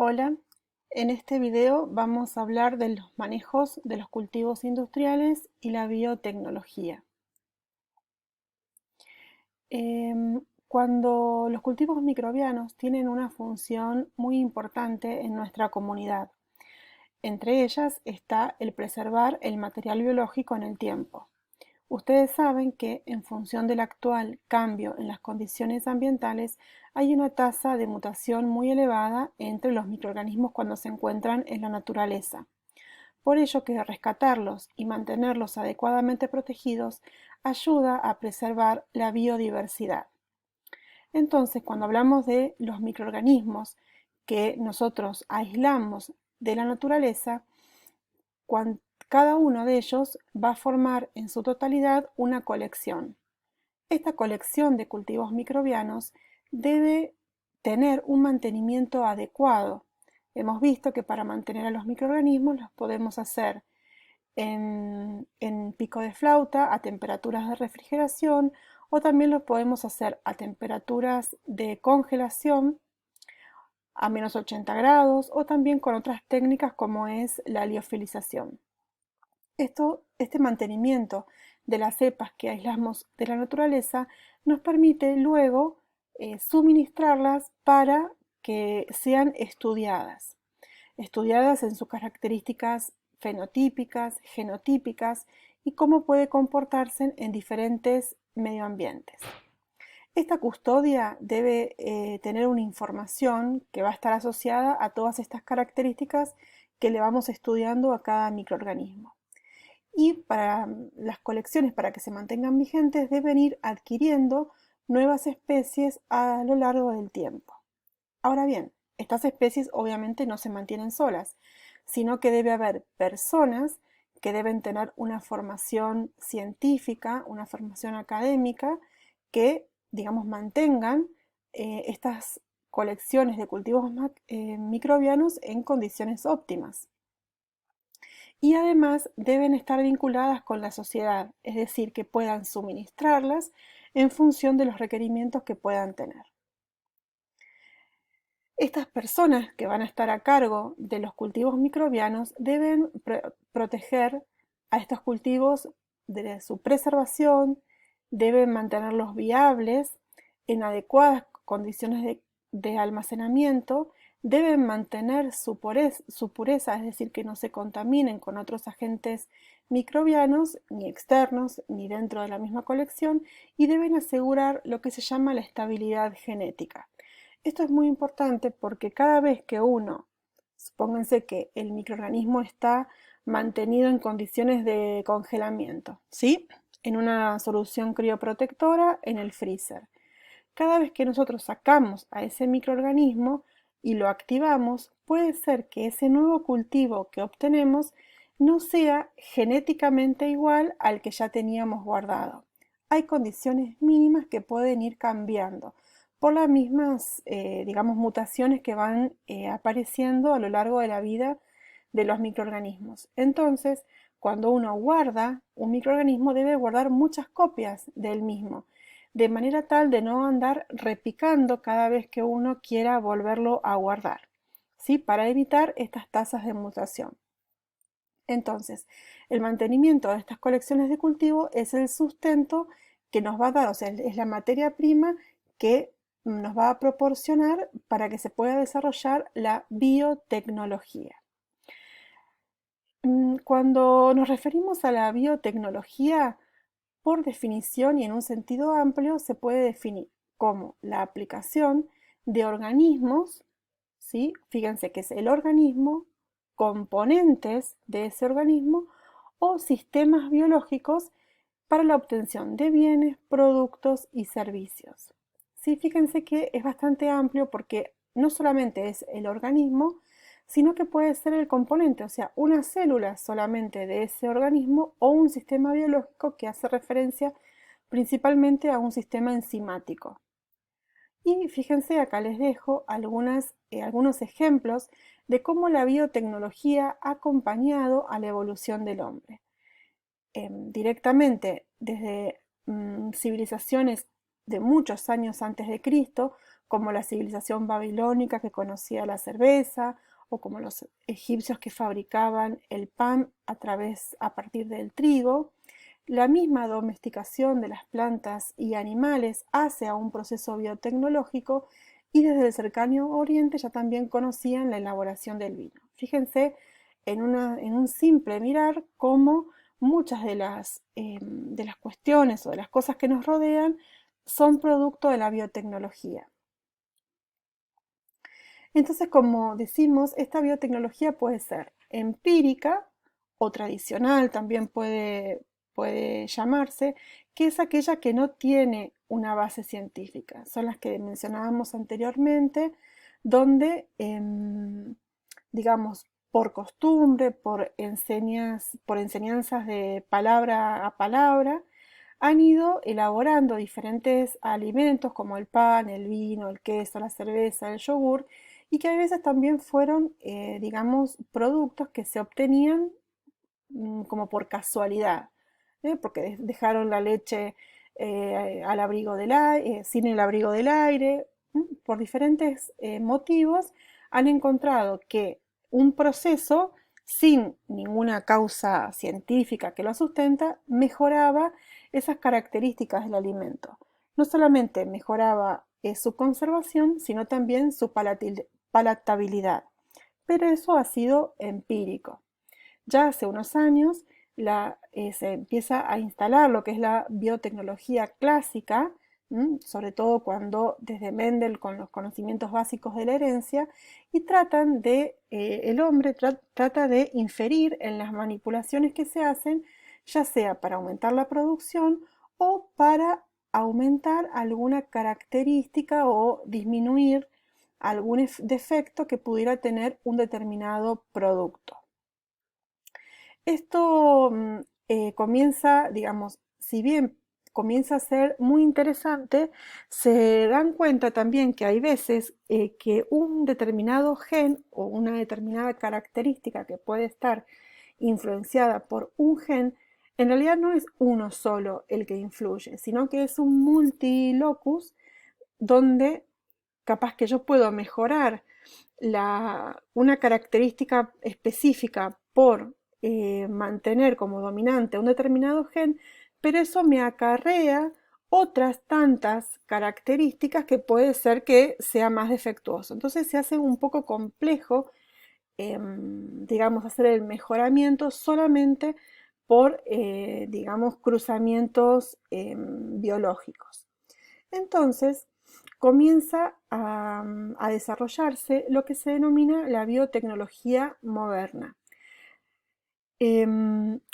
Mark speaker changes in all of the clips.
Speaker 1: Hola, en este video vamos a hablar de los manejos de los cultivos industriales y la biotecnología. Cuando los cultivos microbianos tienen una función muy importante en nuestra comunidad, entre ellas está el preservar el material biológico en el tiempo. Ustedes saben que en función del actual cambio en las condiciones ambientales hay una tasa de mutación muy elevada entre los microorganismos cuando se encuentran en la naturaleza. Por ello que rescatarlos y mantenerlos adecuadamente protegidos ayuda a preservar la biodiversidad. Entonces, cuando hablamos de los microorganismos que nosotros aislamos de la naturaleza, cada uno de ellos va a formar en su totalidad una colección. Esta colección de cultivos microbianos debe tener un mantenimiento adecuado. Hemos visto que para mantener a los microorganismos los podemos hacer en pico de flauta a temperaturas de refrigeración o también los podemos hacer a temperaturas de congelación a menos 80 grados o también con otras técnicas como es la liofilización. Este mantenimiento de las cepas que aislamos de la naturaleza nos permite luego suministrarlas para que sean estudiadas en sus características fenotípicas, genotípicas y cómo puede comportarse en diferentes medioambientes. Esta custodia debe tener una información que va a estar asociada a todas estas características que le vamos estudiando a cada microorganismo. Y para las colecciones, para que se mantengan vigentes, deben ir adquiriendo nuevas especies a lo largo del tiempo. Ahora bien, estas especies obviamente no se mantienen solas, sino que debe haber personas que deben tener una formación científica, una formación académica, que, digamos, mantengan estas colecciones de cultivos microbianos en condiciones óptimas. Y además deben estar vinculadas con la sociedad, es decir, que puedan suministrarlas en función de los requerimientos que puedan tener. Estas personas que van a estar a cargo de los cultivos microbianos deben proteger a estos cultivos de su preservación, deben mantenerlos viables en adecuadas condiciones de almacenamiento, deben mantener su pureza, es decir, que no se contaminen con otros agentes microbianos, ni externos, ni dentro de la misma colección, y deben asegurar lo que se llama la estabilidad genética. Esto es muy importante porque cada vez que supónganse que el microorganismo está mantenido en condiciones de congelamiento, ¿sí? En una solución crioprotectora en el freezer. Cada vez que nosotros sacamos a ese microorganismo y lo activamos, puede ser que ese nuevo cultivo que obtenemos no sea genéticamente igual al que ya teníamos guardado. Hay condiciones mínimas que pueden ir cambiando por las mismas, digamos, mutaciones que van apareciendo a lo largo de la vida de los microorganismos. Entonces, cuando uno guarda un microorganismo, debe guardar muchas copias del mismo, de manera tal de no andar repicando cada vez que uno quiera volverlo a guardar, ¿sí? Para evitar estas tasas de mutación. Entonces, el mantenimiento de estas colecciones de cultivo es el sustento que nos va a dar, o sea, es la materia prima que nos va a proporcionar para que se pueda desarrollar la biotecnología. Cuando nos referimos a la biotecnología, por definición y en un sentido amplio, se puede definir como la aplicación de organismos, ¿sí? Fíjense que es el organismo, componentes de ese organismo o sistemas biológicos para la obtención de bienes, productos y servicios. Sí, fíjense que es bastante amplio porque no solamente es el organismo, sino que puede ser el componente, o sea, una célula solamente de ese organismo o un sistema biológico que hace referencia principalmente a un sistema enzimático. Y fíjense, acá les dejo algunos ejemplos de cómo la biotecnología ha acompañado a la evolución del hombre. Directamente desde civilizaciones de muchos años antes de Cristo, como la civilización babilónica que conocía la cerveza, o como los egipcios que fabricaban el pan a partir del trigo. La misma domesticación de las plantas y animales hace a un proceso biotecnológico, y desde el cercano Oriente ya también conocían la elaboración del vino. Fíjense en un simple mirar cómo muchas de las cuestiones o de las cosas que nos rodean son producto de la biotecnología. Entonces, como decimos, esta biotecnología puede ser empírica o tradicional, también puede llamarse, que es aquella que no tiene una base científica. Son las que mencionábamos anteriormente, donde, digamos, por costumbre, por enseñanzas de palabra a palabra, han ido elaborando diferentes alimentos como el pan, el vino, el queso, la cerveza, el yogur, y que a veces también fueron, digamos, productos que se obtenían como por casualidad, porque dejaron la leche al abrigo sin el abrigo del aire, por diferentes motivos, han encontrado que un proceso sin ninguna causa científica que lo sustenta mejoraba esas características del alimento. No solamente mejoraba su conservación, sino también su palatabilidad. Pero eso ha sido empírico. Ya hace unos años se empieza a instalar lo que es la biotecnología clásica, sobre todo cuando desde Mendel con los conocimientos básicos de la herencia, y el hombre trata de inferir en las manipulaciones que se hacen, ya sea para aumentar la producción o para aumentar alguna característica o disminuir algún defecto que pudiera tener un determinado producto. Esto comienza, digamos, si bien comienza a ser muy interesante, se dan cuenta también que hay veces que un determinado gen o una determinada característica que puede estar influenciada por un gen, en realidad no es uno solo el que influye, sino que es un multilocus donde capaz que yo puedo mejorar una característica específica por mantener como dominante un determinado gen, pero eso me acarrea otras tantas características que puede ser que sea más defectuoso. Entonces se hace un poco complejo, digamos, hacer el mejoramiento solamente por, digamos, cruzamientos biológicos. Entonces, comienza a desarrollarse lo que se denomina la biotecnología moderna.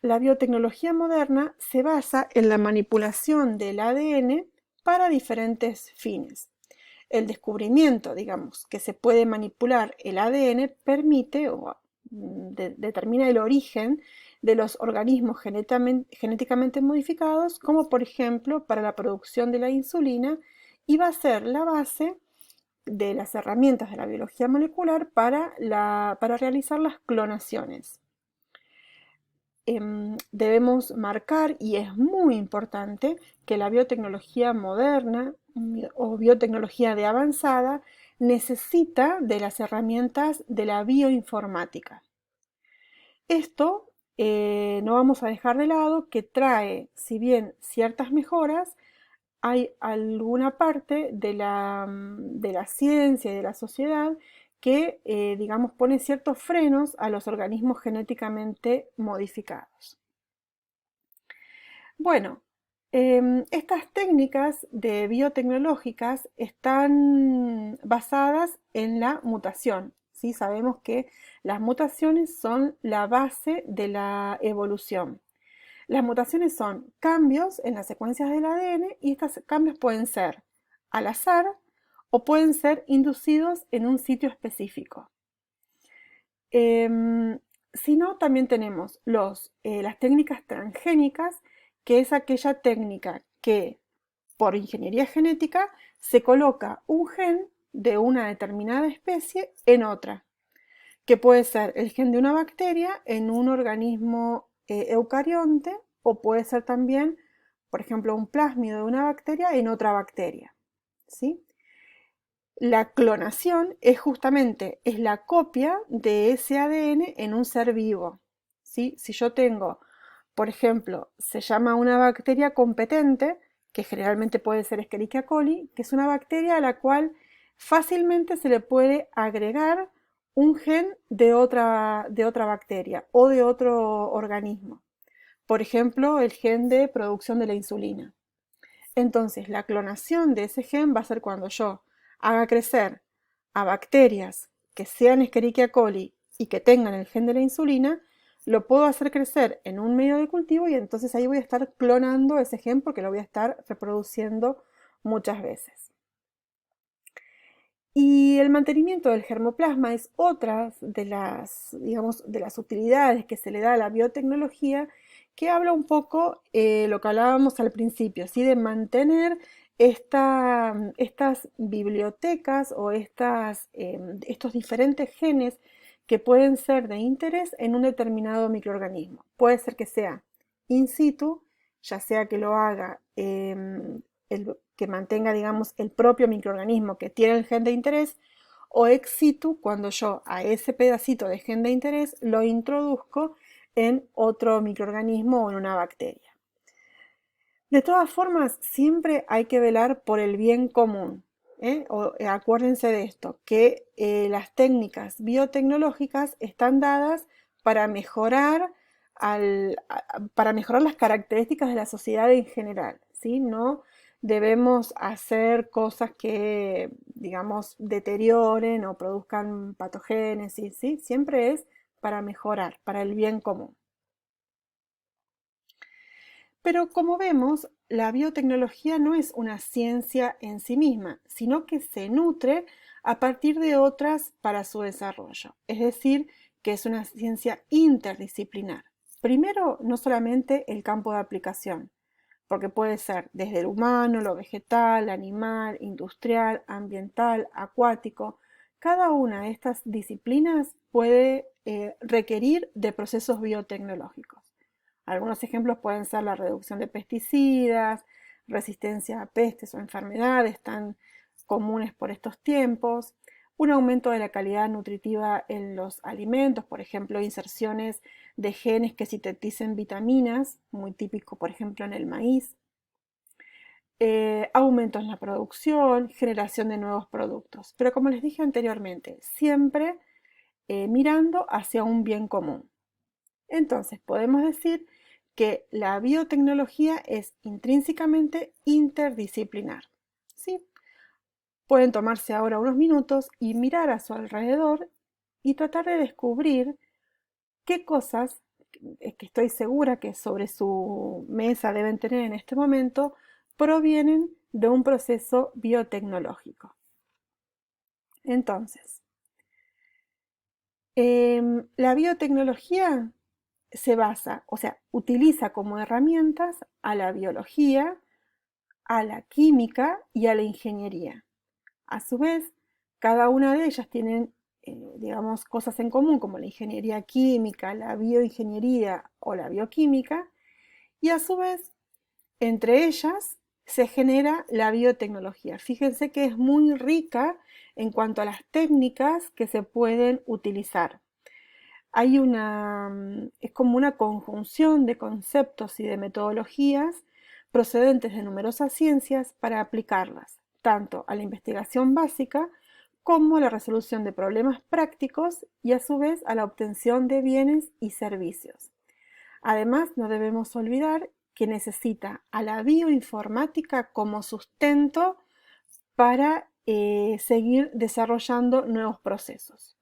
Speaker 1: La biotecnología moderna se basa en la manipulación del ADN para diferentes fines. El descubrimiento, digamos, que se puede manipular el ADN permite o determina el origen de los organismos genéticamente modificados, como por ejemplo para la producción de la insulina, y va a ser la base de las herramientas de la biología molecular para realizar las clonaciones. Debemos marcar, y es muy importante, que la biotecnología moderna o biotecnología de avanzada necesita de las herramientas de la bioinformática. Esto no vamos a dejar de lado que trae, si bien ciertas mejoras, hay alguna parte de la ciencia y de la sociedad que, digamos, pone ciertos frenos a los organismos genéticamente modificados. Bueno, estas técnicas de biotecnológicas están basadas en la mutación, ¿sí? Sabemos que las mutaciones son la base de la evolución. Las mutaciones son cambios en las secuencias del ADN, y estos cambios pueden ser al azar o pueden ser inducidos en un sitio específico. Si no, también tenemos las técnicas transgénicas, que es aquella técnica que por ingeniería genética se coloca un gen de una determinada especie en otra, que puede ser el gen de una bacteria en un organismo eucarionte, o puede ser también, por ejemplo, un plásmido de una bacteria en otra bacteria, ¿sí? La clonación es justamente es la copia de ese ADN en un ser vivo. ¿Sí? Si yo tengo, por ejemplo, se llama una bacteria competente, que generalmente puede ser Escherichia coli, que es una bacteria a la cual fácilmente se le puede agregar un gen de otra bacteria o de otro organismo. Por ejemplo, el gen de producción de la insulina. Entonces, la clonación de ese gen va a ser cuando yo haga crecer a bacterias que sean Escherichia coli y que tengan el gen de la insulina, lo puedo hacer crecer en un medio de cultivo y entonces ahí voy a estar clonando ese gen porque lo voy a estar reproduciendo muchas veces. Y el mantenimiento del germoplasma es otra de las, digamos, de las utilidades que se le da a la biotecnología, que habla un poco lo que hablábamos al principio, ¿sí? De mantener estas bibliotecas o estos diferentes genes que pueden ser de interés en un determinado microorganismo. Puede ser que sea in situ, ya sea que lo haga que mantenga, digamos, el propio microorganismo que tiene el gen de interés, o ex situ, cuando yo a ese pedacito de gen de interés lo introduzco en otro microorganismo o en una bacteria. De todas formas, siempre hay que velar por el bien común. Acuérdense de esto, que las técnicas biotecnológicas están dadas para mejorar, para mejorar las características de la sociedad en general, ¿sí? No debemos hacer cosas que, digamos, deterioren o produzcan patogénesis, ¿sí? Siempre es para mejorar, para el bien común. Pero como vemos, la biotecnología no es una ciencia en sí misma, sino que se nutre a partir de otras para su desarrollo. Es decir, que es una ciencia interdisciplinar. Primero, no solamente el campo de aplicación, porque puede ser desde el humano, lo vegetal, animal, industrial, ambiental, acuático. Cada una de estas disciplinas puede requerir de procesos biotecnológicos. Algunos ejemplos pueden ser la reducción de pesticidas, resistencia a pestes o enfermedades tan comunes por estos tiempos, un aumento de la calidad nutritiva en los alimentos, por ejemplo, inserciones de genes que sinteticen vitaminas, muy típico, por ejemplo, en el maíz, aumento en la producción, generación de nuevos productos. Pero como les dije anteriormente, siempre mirando hacia un bien común. Entonces, podemos decir que la biotecnología es intrínsecamente interdisciplinar. ¿Sí? Pueden tomarse ahora unos minutos y mirar a su alrededor y tratar de descubrir qué cosas, que estoy segura que sobre su mesa deben tener en este momento, provienen de un proceso biotecnológico. Entonces, la biotecnología se basa, o sea, utiliza como herramientas a la biología, a la química y a la ingeniería. A su vez, cada una de ellas tienen, digamos, cosas en común como la ingeniería química, la bioingeniería o la bioquímica, y a su vez, entre ellas se genera la biotecnología. Fíjense que es muy rica en cuanto a las técnicas que se pueden utilizar. Es como una conjunción de conceptos y de metodologías procedentes de numerosas ciencias para aplicarlas tanto a la investigación básica como a la resolución de problemas prácticos y a su vez a la obtención de bienes y servicios. Además, no debemos olvidar que necesita a la bioinformática como sustento para seguir desarrollando nuevos procesos.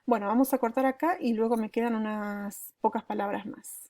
Speaker 1: Bueno, vamos a cortar acá y luego me quedan unas pocas palabras más.